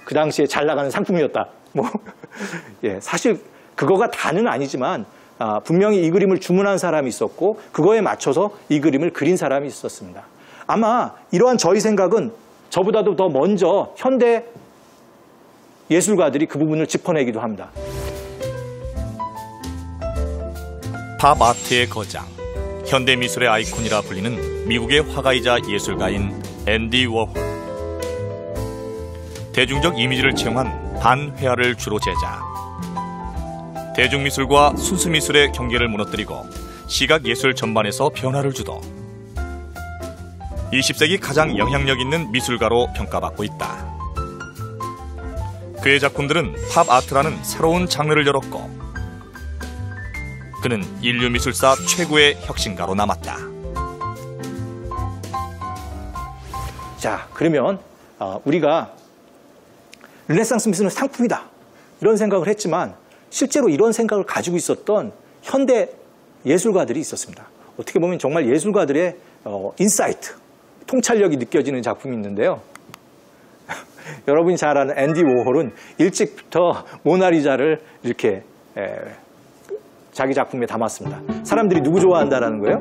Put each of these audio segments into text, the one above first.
그 당시에 잘 나가는 상품이었다. 예, 사실 그거가 다는 아니지만 분명히 이 그림을 주문한 사람이 있었고 그거에 맞춰서 이 그림을 그린 사람이 있었습니다. 아마 이러한 저희 생각은 저보다도 더 먼저 현대 예술가들이 그 부분을 짚어내기도 합니다. 팝 아트의 거장, 현대미술의 아이콘이라 불리는 미국의 화가이자 예술가인 앤디 워홀. 대중적 이미지를 채용한 반회화를 주로 제작. 대중미술과 순수미술의 경계를 무너뜨리고 시각예술 전반에서 변화를 주도 20세기 가장 영향력 있는 미술가로 평가받고 있다. 그의 작품들은 팝 아트라는 새로운 장르를 열었고 그는 인류 미술사 최고의 혁신가로 남았다. 자, 그러면 우리가 르네상스 미술은 상품이다 이런 생각을 했지만 실제로 이런 생각을 가지고 있었던 현대 예술가들이 있었습니다. 어떻게 보면 정말 예술가들의 인사이트, 통찰력이 느껴지는 작품이 있는데요. 여러분이 잘 아는 앤디 워홀은 일찍부터 모나리자를 이렇게 자기 작품에 담았습니다. 사람들이 누구 좋아한다라는 거예요?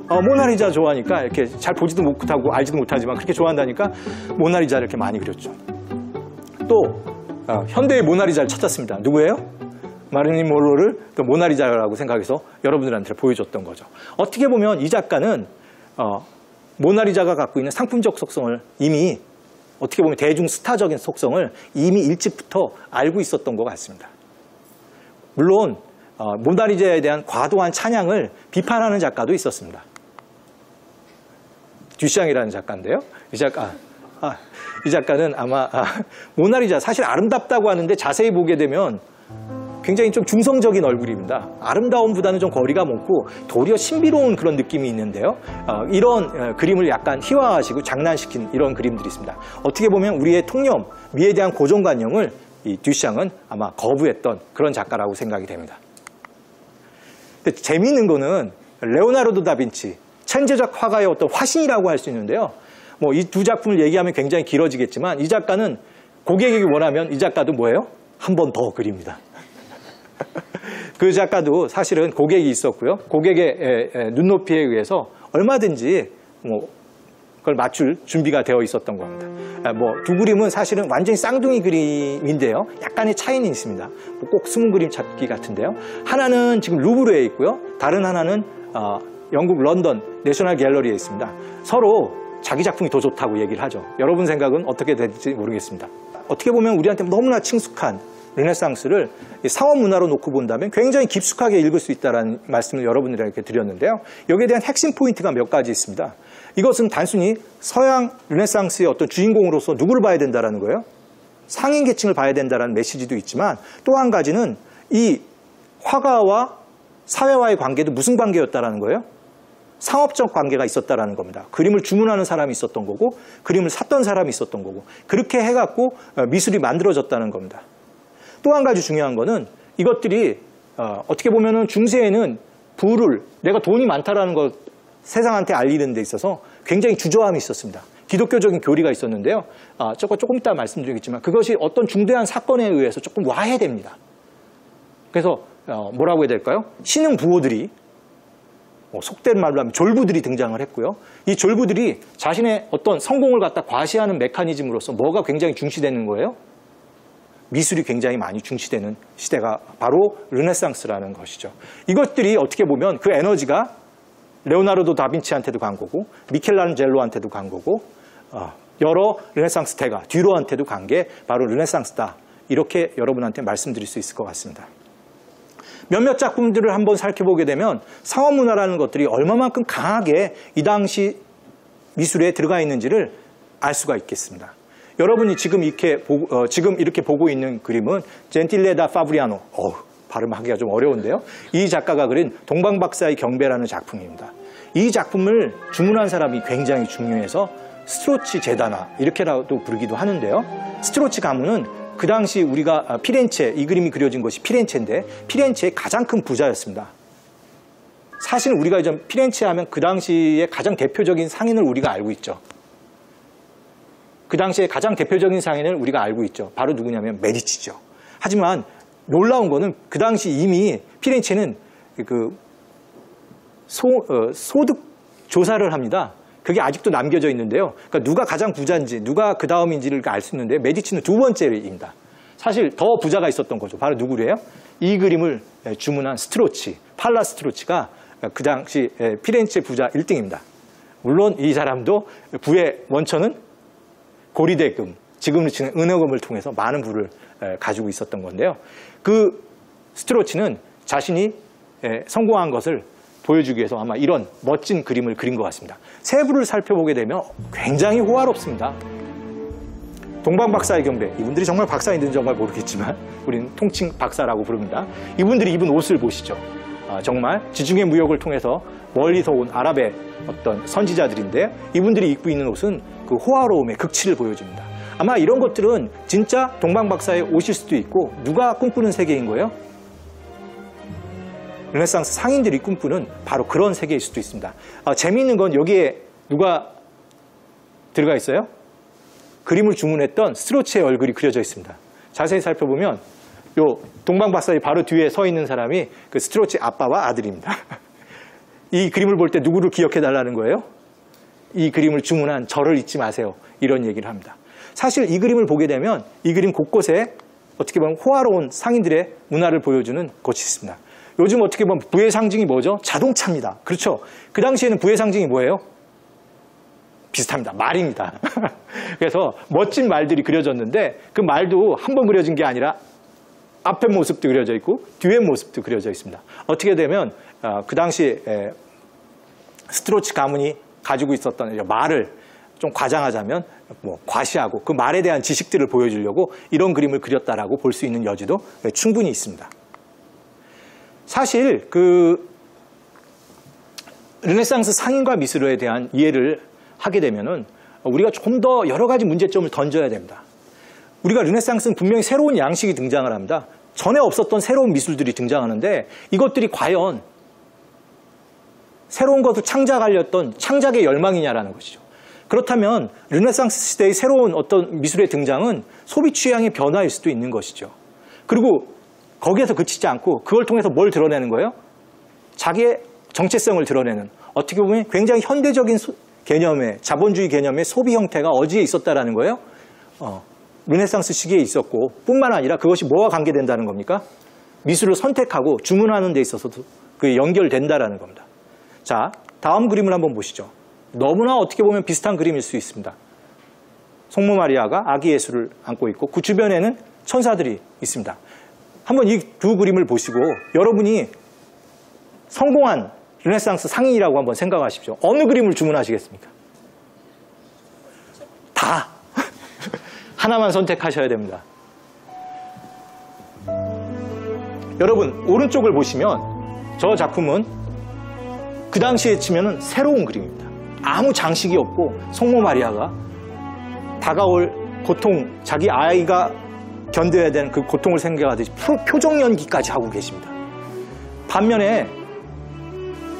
모나리자 좋아하니까 이렇게 잘 보지도 못하고 알지도 못하지만 그렇게 좋아한다니까 모나리자를 이렇게 많이 그렸죠. 또 현대의 모나리자를 찾았습니다. 누구예요? 마릴린 monroe를 또 모나리자라고 생각해서 여러분들한테 보여줬던 거죠. 어떻게 보면 이 작가는 모나리자가 갖고 있는 상품적 속성을 이미 어떻게 보면 대중 스타적인 속성을 이미 일찍부터 알고 있었던 것 같습니다. 물론 모나리자에 대한 과도한 찬양을 비판하는 작가도 있었습니다. 듀샹이라는 작가인데요. 이 작가는 아마 모나리자 사실 아름답다고 하는데 자세히 보게 되면 굉장히 좀 중성적인 얼굴입니다. 아름다움보다는 좀 거리가 멀고 도리어 신비로운 그런 느낌이 있는데요. 이런 그림을 약간 희화화하시고 장난시킨 이런 그림들이 있습니다. 어떻게 보면 우리의 통념, 미에 대한 고정관념을 이 듀샹은 아마 거부했던 그런 작가라고 생각이 됩니다. 근데 재미있는 거는 레오나르도 다빈치, 천재적 화가의 어떤 화신이라고 할 수 있는데요. 이 두 작품을 얘기하면 굉장히 길어지겠지만 이 작가는 고객이 원하면 이 작가도 뭐예요? 한 번 더 그립니다. 그 작가도 사실은 고객이 있었고요. 고객의 눈높이에 의해서 얼마든지 그걸 맞출 준비가 되어 있었던 겁니다. 두 그림은 사실은 완전히 쌍둥이 그림인데요. 약간의 차이는 있습니다. 꼭 숨은 그림 찾기 같은데요. 하나는 지금 루브르에 있고요. 다른 하나는 영국 런던 내셔널 갤러리에 있습니다. 서로 자기 작품이 더 좋다고 얘기를 하죠. 여러분 생각은 어떻게 될지 모르겠습니다. 어떻게 보면 우리한테 너무나 친숙한 르네상스를 상업 문화로 놓고 본다면 굉장히 깊숙하게 읽을 수 있다는 말씀을 여러분들에게 드렸는데요. 여기에 대한 핵심 포인트가 몇 가지 있습니다. 이것은 단순히 서양 르네상스의 어떤 주인공으로서 누구를 봐야 된다는 거예요. 상인 계층을 봐야 된다는 메시지도 있지만 또 한 가지는 이 화가와 사회와의 관계도 무슨 관계였다는 거예요? 상업적 관계가 있었다는 겁니다. 그림을 주문하는 사람이 있었던 거고 그림을 샀던 사람이 있었던 거고 그렇게 해갖고 미술이 만들어졌다는 겁니다. 또 한 가지 중요한 거는 이것들이 어떻게 보면은 중세에는 부를 내가 돈이 많다라는 걸 세상한테 알리는 데 있어서 굉장히 주저함이 있었습니다. 기독교적인 교리가 있었는데요. 조금 이따 말씀드리겠지만 그것이 어떤 중대한 사건에 의해서 조금 와해됩니다. 그래서 뭐라고 해야 될까요? 신흥 부호들이 속된 말로 하면 졸부들이 등장을 했고요. 이 졸부들이 자신의 어떤 성공을 갖다 과시하는 메커니즘으로서 뭐가 굉장히 중시되는 거예요? 미술이 굉장히 많이 중시되는 시대가 바로 르네상스라는 것이죠. 이것들이 어떻게 보면 그 에너지가 레오나르도 다빈치한테도 간 거고 미켈란젤로한테도 간 거고 여러 르네상스 대가 듀로한테도 간 게 바로 르네상스다. 이렇게 여러분한테 말씀드릴 수 있을 것 같습니다. 몇몇 작품들을 한번 살펴보게 되면 상업문화라는 것들이 얼마만큼 강하게 이 당시 미술에 들어가 있는지를 알 수가 있겠습니다. 여러분이 지금 이렇게 보고 있는 그림은 젠틸레 다 파브리아노, 발음하기가 좀 어려운데요. 이 작가가 그린 동방박사의 경배라는 작품입니다. 이 작품을 주문한 사람이 굉장히 중요해서 스트로치 제다나 이렇게라도 부르기도 하는데요. 스트로치 가문은 그 당시 우리가 피렌체, 이 그림이 그려진 것이 피렌체인데 피렌체의 가장 큰 부자였습니다. 사실 우리가 이제 피렌체 하면 그 당시에 가장 대표적인 상인을 우리가 알고 있죠. 그 당시에 가장 대표적인 상인을 우리가 알고 있죠. 바로 누구냐면 메디치죠. 하지만 놀라운 거는 그 당시 이미 피렌체는 소득 조사를 합니다. 그게 아직도 남겨져 있는데요. 그러니까 누가 가장 부자인지 누가 그 다음인지를 알 수 있는데 메디치는 두 번째입니다. 사실 더 부자가 있었던 거죠. 바로 누구래요? 이 그림을 주문한 스트로치, 팔라 스트로치가 그 당시 피렌체 부자 1등입니다. 물론 이 사람도 부의 원천은 고리대금, 지금으로 치는 은어금을 통해서 많은 부를 가지고 있었던 건데요. 그 스트로치는 자신이 성공한 것을 보여주기 위해서 아마 이런 멋진 그림을 그린 것 같습니다. 세부를 살펴보게 되면 굉장히 호화롭습니다. 동방박사의 경배, 이분들이 정말 박사인지는 정말 모르겠지만 우리는 통칭 박사라고 부릅니다. 이분들이 입은 옷을 보시죠. 정말 지중해 무역을 통해서 멀리서 온 아랍의 어떤 선지자들인데 이분들이 입고 있는 옷은 그 호화로움의 극치를 보여줍니다. 아마 이런 것들은 진짜 동방박사의 옷일 수도 있고 누가 꿈꾸는 세계인 거예요? 르네상스 상인들이 꿈꾸는 바로 그런 세계일 수도 있습니다. 재미있는 건 여기에 누가 들어가 있어요? 그림을 주문했던 스트로치의 얼굴이 그려져 있습니다. 자세히 살펴보면 요 동방박사의 바로 뒤에 서 있는 사람이 그 스트로치 아빠와 아들입니다. 이 그림을 볼 때 누구를 기억해 달라는 거예요? 이 그림을 주문한 저를 잊지 마세요. 이런 얘기를 합니다. 사실 이 그림을 보게 되면 이 그림 곳곳에 어떻게 보면 호화로운 상인들의 문화를 보여주는 것이 있습니다. 요즘 어떻게 보면 부의 상징이 뭐죠? 자동차입니다. 그렇죠? 그 당시에는 부의 상징이 뭐예요? 비슷합니다. 말입니다. 그래서 멋진 말들이 그려졌는데 그 말도 한 번 그려진 게 아니라 앞의 모습도 그려져 있고 뒤의 모습도 그려져 있습니다. 어떻게 되면 그 당시 스트로치 가문이 가지고 있었던 말을 좀 과장하자면 과시하고 그 말에 대한 지식들을 보여주려고 이런 그림을 그렸다라고 볼 수 있는 여지도 충분히 있습니다. 사실 그 르네상스 상인과 미술에 대한 이해를 하게 되면은 우리가 좀 더 여러 가지 문제점을 던져야 됩니다. 우리가 르네상스는 분명히 새로운 양식이 등장을 합니다. 전에 없었던 새로운 미술들이 등장하는데 이것들이 과연 새로운 것을 창작하려던 창작의 열망이냐라는 것이죠. 그렇다면 르네상스 시대의 새로운 어떤 미술의 등장은 소비 취향의 변화일 수도 있는 것이죠. 그리고 거기에서 그치지 않고 그걸 통해서 뭘 드러내는 거예요? 자기의 정체성을 드러내는 어떻게 보면 굉장히 현대적인 개념의 자본주의 개념의 소비 형태가 어디에 있었다라는 거예요? 르네상스 시기에 있었고 뿐만 아니라 그것이 뭐와 관계된다는 겁니까? 미술을 선택하고 주문하는 데 있어서도 그게 연결된다라는 겁니다. 자, 다음 그림을 한번 보시죠. 너무나 어떻게 보면 비슷한 그림일 수 있습니다. 성모 마리아가 아기 예수를 안고 있고 그 주변에는 천사들이 있습니다. 한번 이 두 그림을 보시고 여러분이 성공한 르네상스 상인이라고 한번 생각하십시오. 어느 그림을 주문하시겠습니까? 다 하나만 선택하셔야 됩니다. 여러분 오른쪽을 보시면 저 작품은 그 당시에 치면은 새로운 그림입니다. 아무 장식이 없고 성모 마리아가 다가올 고통, 자기 아이가 견뎌야 되는 그 고통을 생각하듯이 표정 연기까지 하고 계십니다. 반면에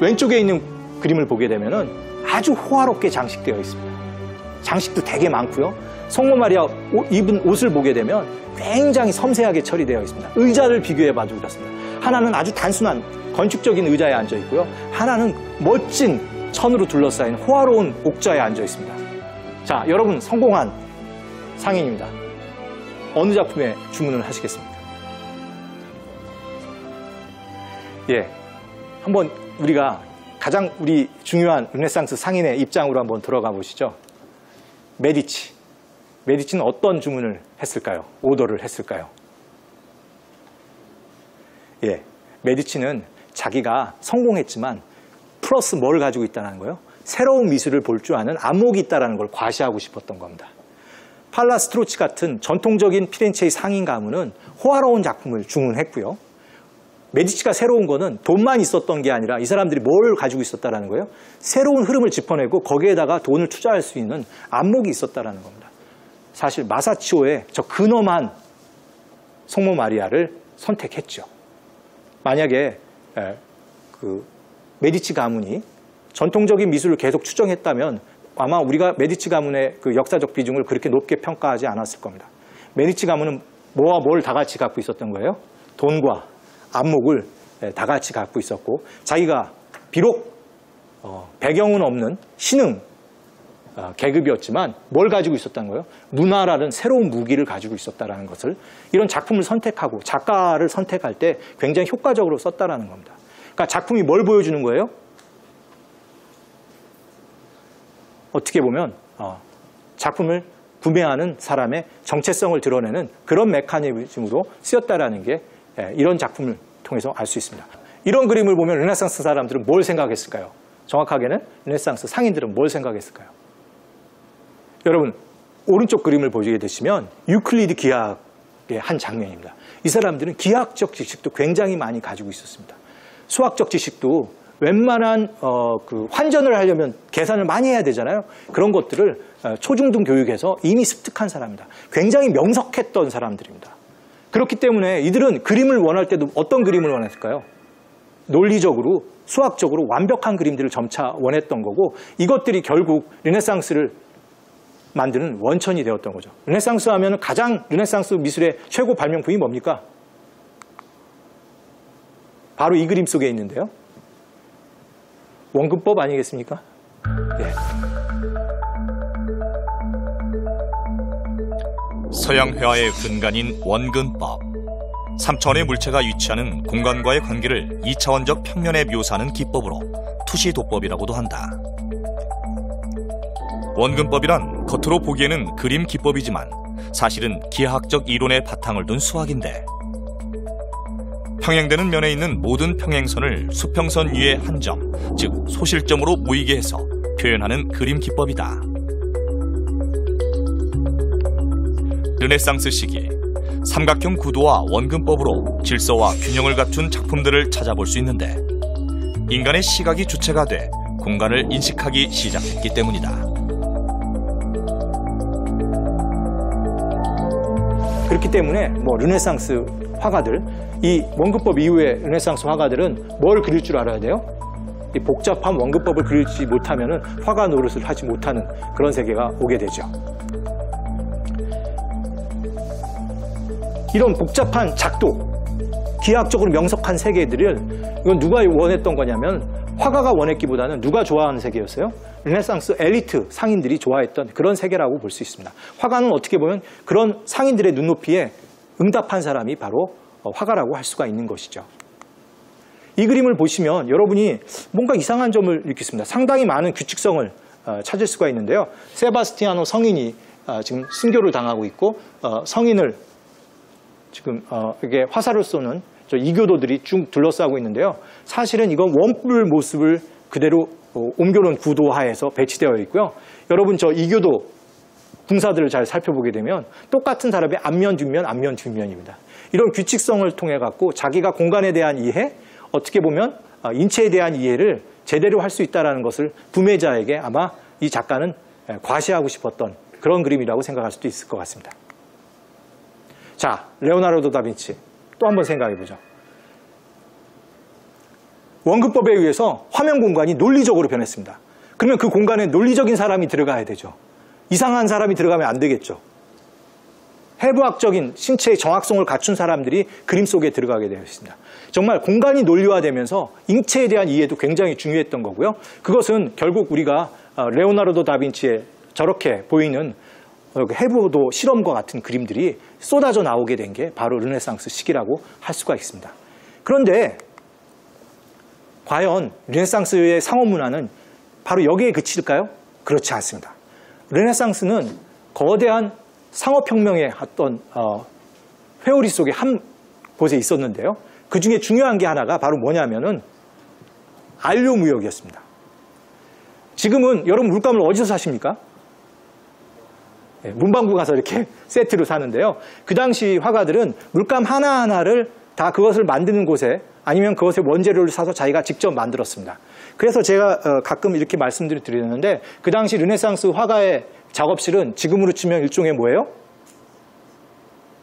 왼쪽에 있는 그림을 보게 되면은 아주 호화롭게 장식되어 있습니다. 장식도 되게 많고요. 성모 마리아 입은 옷을 보게 되면 굉장히 섬세하게 처리되어 있습니다. 의자를 비교해 봐도 그렇습니다. 하나는 아주 단순한 건축적인 의자에 앉아 있고요. 하나는 멋진 천으로 둘러싸인 호화로운 옥자에 앉아 있습니다. 자, 여러분 성공한 상인입니다. 어느 작품에 주문을 하시겠습니까? 예, 한번 우리가 가장 우리 중요한 르네상스 상인의 입장으로 한번 들어가 보시죠. 메디치. 메디치는 어떤 주문을 했을까요? 오더를 했을까요? 예, 메디치는 자기가 성공했지만 플러스 뭘 가지고 있다는 거예요? 새로운 미술을 볼 줄 아는 안목이 있다는 걸 과시하고 싶었던 겁니다. 팔라 스트로치 같은 전통적인 피렌체의 상인 가문은 호화로운 작품을 주문했고요. 메디치가 새로운 거는 돈만 있었던 게 아니라 이 사람들이 뭘 가지고 있었다는 거예요? 새로운 흐름을 짚어내고 거기에다가 돈을 투자할 수 있는 안목이 있었다는 겁니다. 사실 마사치오의 저 근엄한 성모 마리아를 선택했죠. 만약에 그 메디치 가문이 전통적인 미술을 계속 추정했다면 아마 우리가 메디치 가문의 그 역사적 비중을 그렇게 높게 평가하지 않았을 겁니다. 메디치 가문은 뭐와 뭘 다 같이 갖고 있었던 거예요? 돈과 안목을 다 같이 갖고 있었고, 자기가 비록 배경은 없는 신흥 계급이었지만 뭘 가지고 있었다는 거예요? 문화라는 새로운 무기를 가지고 있었다는 것을, 이런 작품을 선택하고 작가를 선택할 때 굉장히 효과적으로 썼다라는 겁니다. 그러니까 작품이 뭘 보여주는 거예요? 어떻게 보면 작품을 구매하는 사람의 정체성을 드러내는 그런 메커니즘으로 쓰였다라는 게 이런 작품을 통해서 알 수 있습니다. 이런 그림을 보면 르네상스 사람들은 뭘 생각했을까요? 정확하게는 르네상스 상인들은 뭘 생각했을까요? 여러분, 오른쪽 그림을 보게 되시면 유클리드 기하학의 한 장면입니다. 이 사람들은 기하학적 지식도 굉장히 많이 가지고 있었습니다. 수학적 지식도 웬만한 그 환전을 하려면 계산을 많이 해야 되잖아요. 그런 것들을 초중등 교육에서 이미 습득한 사람입니다. 굉장히 명석했던 사람들입니다. 그렇기 때문에 이들은 그림을 원할 때도 어떤 그림을 원했을까요? 논리적으로, 수학적으로 완벽한 그림들을 점차 원했던 거고, 이것들이 결국 르네상스를 만드는 원천이 되었던 거죠. 르네상스 하면 가장 르네상스 미술의 최고 발명품이 뭡니까? 바로 이 그림 속에 있는데요. 원근법 아니겠습니까? 예. 서양 회화의 근간인 원근법. 3차원의 물체가 위치하는 공간과의 관계를 2차원적 평면에 묘사하는 기법으로 투시도법이라고도 한다. 원근법이란 겉으로 보기에는 그림 기법이지만 사실은 기하학적 이론의 바탕을 둔 수학인데, 평행되는 면에 있는 모든 평행선을 수평선 위의 한 점, 즉 소실점으로 모이게 해서 표현하는 그림 기법이다. 르네상스 시기, 삼각형 구도와 원근법으로 질서와 균형을 갖춘 작품들을 찾아볼 수 있는데, 인간의 시각이 주체가 돼 공간을 인식하기 시작했기 때문이다. 그렇기 때문에 르네상스 화가들, 이 원근법 이후의 르네상스 화가들은 뭘 그릴 줄 알아야 돼요? 이 복잡한 원근법을 그리지 못하면 화가 노릇을 하지 못하는 그런 세계가 오게 되죠. 이런 복잡한 작도, 기하학적으로 명석한 세계들을, 이건 누가 원했던 거냐면 화가가 원했기보다는 누가 좋아하는 세계였어요? 르네상스 엘리트 상인들이 좋아했던 그런 세계라고 볼 수 있습니다. 화가는 어떻게 보면 그런 상인들의 눈높이에 응답한 사람이 바로 화가라고 할 수가 있는 것이죠. 이 그림을 보시면 여러분이 뭔가 이상한 점을 느끼습니다. 상당히 많은 규칙성을 찾을 수가 있는데요. 세바스티아노 성인이 지금 순교를 당하고 있고, 성인을 지금 이게 화살을 쏘는 저 이교도들이 쭉 둘러싸고 있는데요. 사실은 이건 원뿔 모습을 그대로 옮겨놓은 구도 하에서 배치되어 있고요. 여러분, 저 이교도 궁사들을 잘 살펴보게 되면 똑같은 사람의 앞면, 뒷면, 앞면, 뒷면입니다. 이런 규칙성을 통해 갖고 자기가 공간에 대한 이해, 어떻게 보면 인체에 대한 이해를 제대로 할 수 있다는 것을 구매자에게 아마 이 작가는 과시하고 싶었던 그런 그림이라고 생각할 수도 있을 것 같습니다. 자, 레오나르도 다빈치 또 한번 생각해 보죠. 원근법에 의해서 화면 공간이 논리적으로 변했습니다. 그러면 그 공간에 논리적인 사람이 들어가야 되죠. 이상한 사람이 들어가면 안 되겠죠. 해부학적인 신체의 정확성을 갖춘 사람들이 그림 속에 들어가게 되어 있습니다. 정말 공간이 논리화되면서 인체에 대한 이해도 굉장히 중요했던 거고요. 그것은 결국 우리가 레오나르도 다빈치의 저렇게 보이는 해부도 실험과 같은 그림들이 쏟아져 나오게 된 게 바로 르네상스 시기라고 할 수가 있습니다. 그런데 과연 르네상스의 상업문화는 바로 여기에 그칠까요? 그렇지 않습니다. 르네상스는 거대한 상업혁명의 어떤 회오리 속에 한 곳에 있었는데요. 그 중에 중요한 게 하나가 바로 뭐냐면은 안료무역이었습니다. 지금은 여러분 물감을 어디서 사십니까? 문방구 가서 이렇게 세트로 사는데요. 그 당시 화가들은 물감 하나하나를 다 그것을 만드는 곳에 아니면 그것의 원재료를 사서 자기가 직접 만들었습니다. 그래서 제가 가끔 이렇게 말씀드릴 드리는데, 그 당시 르네상스 화가의 작업실은 지금으로 치면 일종의 뭐예요?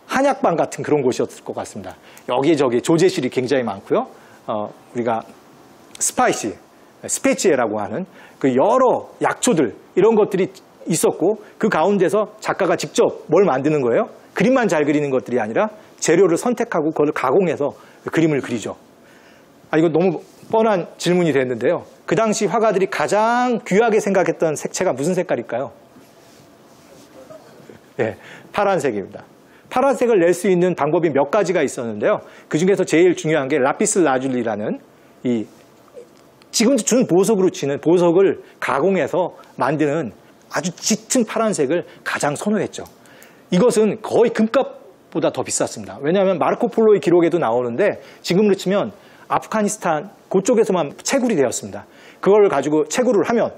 한약방 같은 그런 곳이었을 것 같습니다. 여기저기 조제실이 굉장히 많고요. 우리가 스파이시, 스페치에라고 하는 그 여러 약초들 이런 것들이 있었고 그 가운데서 작가가 직접 뭘 만드는 거예요? 그림만 잘 그리는 것들이 아니라 재료를 선택하고 그걸 가공해서 그림을 그리죠. 이거 너무 뻔한 질문이 됐는데요. 그 당시 화가들이 가장 귀하게 생각했던 색채가 무슨 색깔일까요? 네, 파란색입니다. 파란색을 낼 수 있는 방법이 몇 가지가 있었는데요. 그 중에서 제일 중요한 게 라피스 라줄리라는 이 지금도 준 보석으로 치는 보석을 가공해서 만드는 아주 짙은 파란색을 가장 선호했죠. 이것은 거의 금값보다 더 비쌌습니다. 왜냐하면 마르코 폴로의 기록에도 나오는데 지금으로 치면 아프가니스탄 그쪽에서만 채굴이 되었습니다. 그걸 가지고 채굴을 하면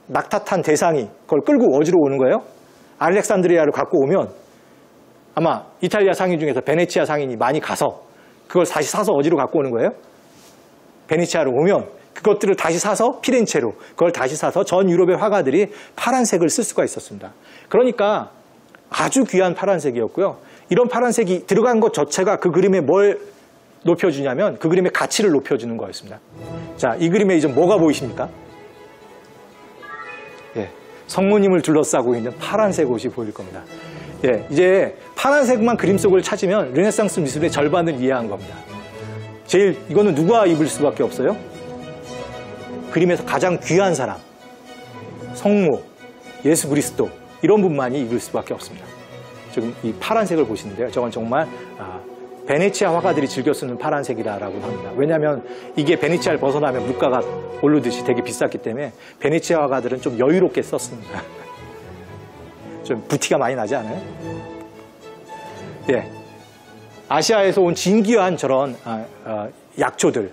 낙타탄 대상이 그걸 끌고 어디로 오는 거예요? 알렉산드리아를 갖고 오면 아마 이탈리아 상인 중에서 베네치아 상인이 많이 가서 그걸 다시 사서 어디로 갖고 오는 거예요? 베네치아로 오면 그것들을 다시 사서 피렌체로 그걸 다시 사서 전 유럽의 화가들이 파란색을 쓸 수가 있었습니다. 그러니까 아주 귀한 파란색이었고요. 이런 파란색이 들어간 것 자체가 그 그림에 뭘 높여주냐면 그 그림의 가치를 높여주는 거였습니다. 자, 이 그림에 이제 뭐가 보이십니까? 예, 성모님을 둘러싸고 있는 파란색 옷이 보일 겁니다. 예, 이제 파란색만 그림 속을 찾으면 르네상스 미술의 절반을 이해한 겁니다. 제일 이거는 누가 입을 수밖에 없어요? 그림에서 가장 귀한 사람, 성모, 예수 그리스도 이런 분만이 입을 수밖에 없습니다. 지금 이 파란색을 보시는데요. 저건 정말 베네치아 화가들이 즐겨 쓰는 파란색이라고 합니다. 왜냐하면 이게 베네치아를 벗어나면 물가가 오르듯이 되게 비쌌기 때문에 베네치아 화가들은 좀 여유롭게 썼습니다. 좀 부티가 많이 나지 않아요? 예, 아시아에서 온 진귀한 저런 약초들,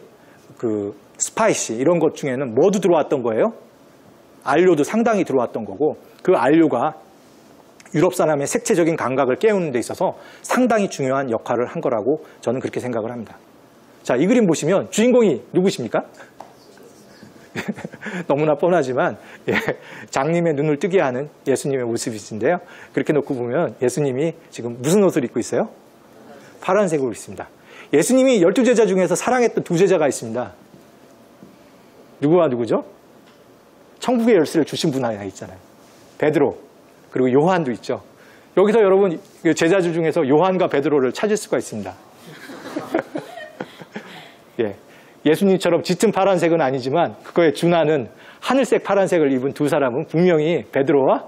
그 스파이시 이런 것 중에는 뭐도 들어왔던 거예요? 안료도 상당히 들어왔던 거고 그 안료가 유럽 사람의 색채적인 감각을 깨우는 데 있어서 상당히 중요한 역할을 한 거라고 저는 그렇게 생각을 합니다. 자, 이 그림 보시면 주인공이 누구십니까? 너무나 뻔하지만 장님의 눈을 뜨게 하는 예수님의 모습이신데요. 그렇게 놓고 보면 예수님이 지금 무슨 옷을 입고 있어요? 파란색으로 있습니다. 예수님이 12제자 중에서 사랑했던 2제자가 있습니다. 누구와 누구죠? 천국의 열쇠를 주신 분 하나 있잖아요. 베드로 그리고 요한도 있죠. 여기서 여러분 제자들 중에서 요한과 베드로를 찾을 수가 있습니다. 예, 예수님처럼 짙은 파란색은 아니지만 그거에 준하는 하늘색 파란색을 입은 2 사람은 분명히 베드로와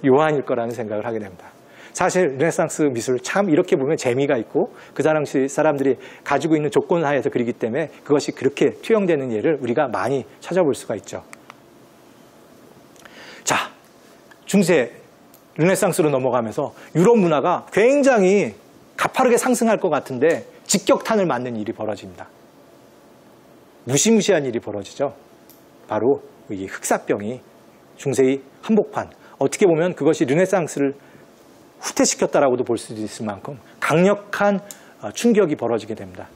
요한일 거라는 생각을 하게 됩니다. 사실 르네상스 미술 참 이렇게 보면 재미가 있고 그 당시 사람들이 가지고 있는 조건 하에서 그리기 때문에 그것이 그렇게 투영되는 예를 우리가 많이 찾아볼 수가 있죠. 자, 중세 르네상스로 넘어가면서 유럽 문화가 굉장히 가파르게 상승할 것 같은데 직격탄을 맞는 일이 벌어집니다. 무시무시한 일이 벌어지죠. 바로 이 흑사병이 중세의 한복판, 어떻게 보면 그것이 르네상스를 후퇴시켰다라고도 볼 수 있을 만큼 강력한 충격이 벌어지게 됩니다.